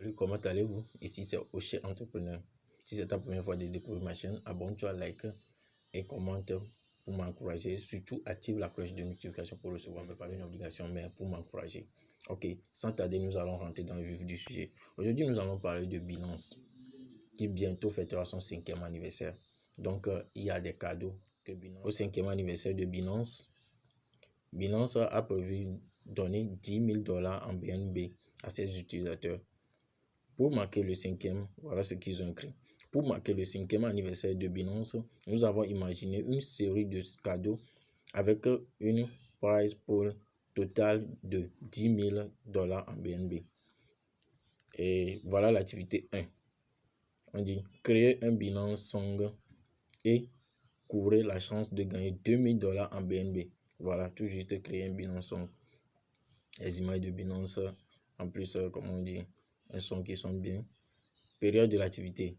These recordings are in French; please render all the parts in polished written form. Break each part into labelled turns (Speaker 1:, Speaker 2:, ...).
Speaker 1: Salut, comment allez-vous? Ici c'est Oché Entrepreneur. Si c'est ta première fois de découvrir ma chaîne, abonne-toi, like et commente pour m'encourager. Surtout, active la cloche de notification pour recevoir. Ce n'est pas une obligation, mais pour m'encourager. Ok, sans tarder, nous allons rentrer dans le vif du sujet. Aujourd'hui, nous allons parler de Binance, qui bientôt fêtera son 5e anniversaire. Donc, il y a des cadeaux que Binance. Au 5e anniversaire de Binance, Binance a prévu donner $10 000 en BNB à ses utilisateurs. Pour marquer le 5e, voilà ce qu'ils ont écrit. Pour marquer le 5e anniversaire de Binance, nous avons imaginé une série de cadeaux avec une prize pool totale de $10 000 en BNB. Et voilà l'activité 1. On dit créer un Binance Song et courir la chance de gagner $2 000 en BNB. Voilà, tout juste créer un Binance Song. Les images de Binance, en plus, comme on dit, un son qui sonne bien. Période de l'activité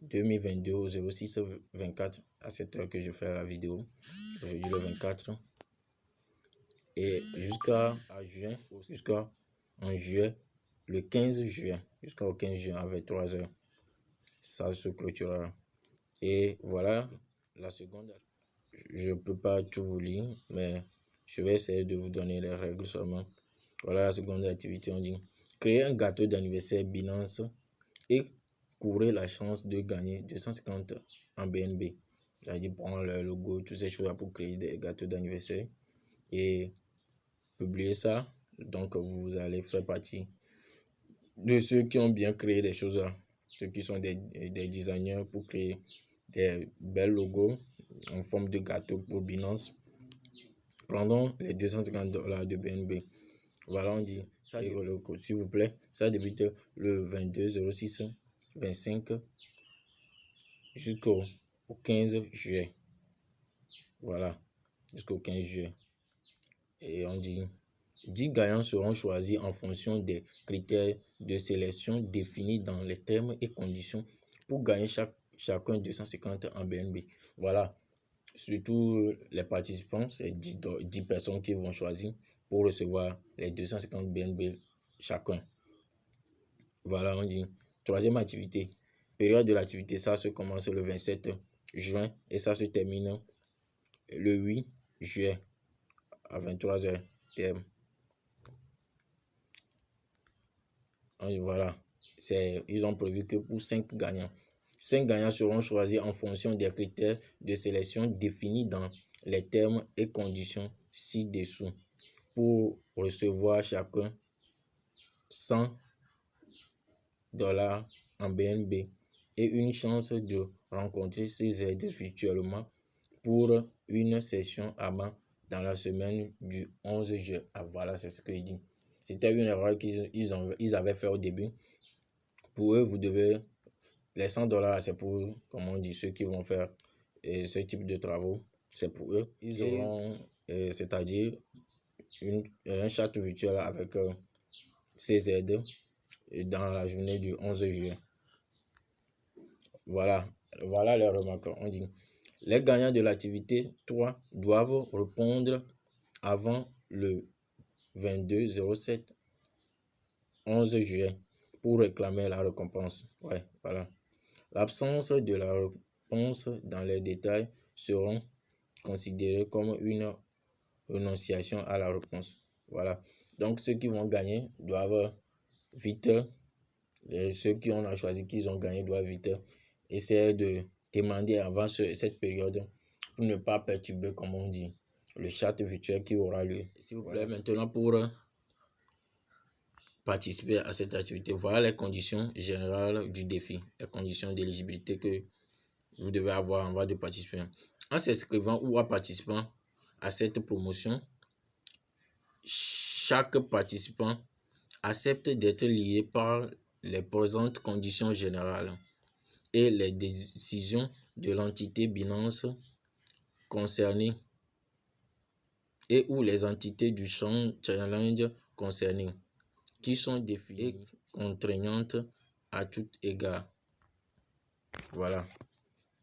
Speaker 1: 2022 au 06 24 à cette heure que je fais la vidéo. Aujourd'hui le 24 et jusqu'en juin, le 15 juin, jusqu'au 15 juin à 23h, ça se clôturera. Et voilà la seconde. Je peux pas tout vous lire, mais je vais essayer de vous donner les règles seulement. Voilà la seconde activité. On dit créer un gâteau d'anniversaire Binance et courir la chance de gagner 250 en BNB. C'est-à-dire prendre le logo, toutes ces choses pour créer des gâteaux d'anniversaire et publier ça. Donc, vous allez faire partie de ceux qui ont bien créé des choses, ceux qui sont des designers pour créer des belles logos en forme de gâteau pour Binance. Prendons les $250 de BNB. Voilà, on dit ça, s'il vous plaît, ça débute le 22 06 25 jusqu'au 15 juillet. Voilà, jusqu'au 15 juillet. Et on dit 10 gagnants seront choisis en fonction des critères de sélection définis dans les termes et conditions pour gagner chacun 250 en BNB. Voilà, surtout les participants, c'est 10 personnes qui vont choisir pour recevoir les 250 BNB chacun. Voilà, on dit troisième activité. Période de l'activité, ça se commence le 27 juin et ça se termine le 8 juillet à 23h TM. Voilà, ils ont prévu que pour 5 gagnants. 5 gagnants seront choisis en fonction des critères de sélection définis dans les termes et conditions ci-dessous pour recevoir chacun $100 en BNB et une chance de rencontrer ces aides virtuellement pour une session AMA dans la semaine du 11 juillet. Ah, voilà, c'est ce qu'il dit. C'était une erreur qu'ils avaient fait au début. Pour eux, vous devez... Les $100, c'est pour, comme on dit, ceux qui vont faire ce type de travaux. C'est pour eux. Ils auront, c'est-à-dire, un chat virtuel avec ces aides dans la journée du 11 juillet. Voilà les remarques. On dit, les gagnants de l'activité 3 doivent répondre avant le 22 07 11 juillet pour réclamer la récompense. Ouais, voilà. L'absence de la réponse dans les détails seront considérés comme une renonciation à la réponse. Voilà. Donc, ceux qui vont gagner doivent vite, ceux qui ont choisi qu'ils ont gagné doivent vite essayer de demander avant cette période pour ne pas perturber, comme on dit, le chat virtuel qui aura lieu. S'il vous plaît, maintenant pour participer à cette activité, voilà les conditions générales du défi, les conditions d'éligibilité que vous devez avoir avant de participer. En s'inscrivant ou en participant à cette promotion, chaque participant accepte d'être lié par les présentes conditions générales et les décisions de l'entité Binance concernée et ou les entités du champ challenge concerné qui sont définies et contraignantes à tout égard. Voilà,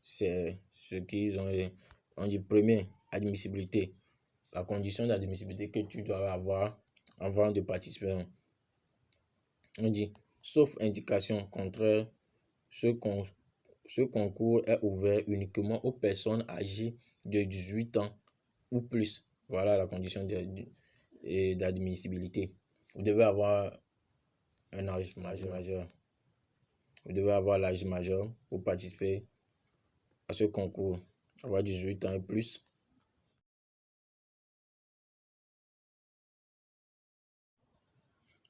Speaker 1: c'est ce qu'ils ont dit. On dit premier, admissibilité. La condition d'admissibilité que tu dois avoir avant de participer. On dit Sauf indication contraire, ce concours est ouvert uniquement aux personnes âgées de 18 ans ou plus. Voilà la condition d'admissibilité. Vous devez avoir un âge majeur. Vous devez avoir l'âge majeur pour participer à ce concours. Avoir 18 ans et plus.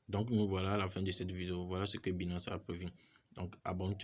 Speaker 1: Donc, nous voilà à la fin de cette vidéo. Voilà ce que Binance a prévu. Donc, abonne-toi.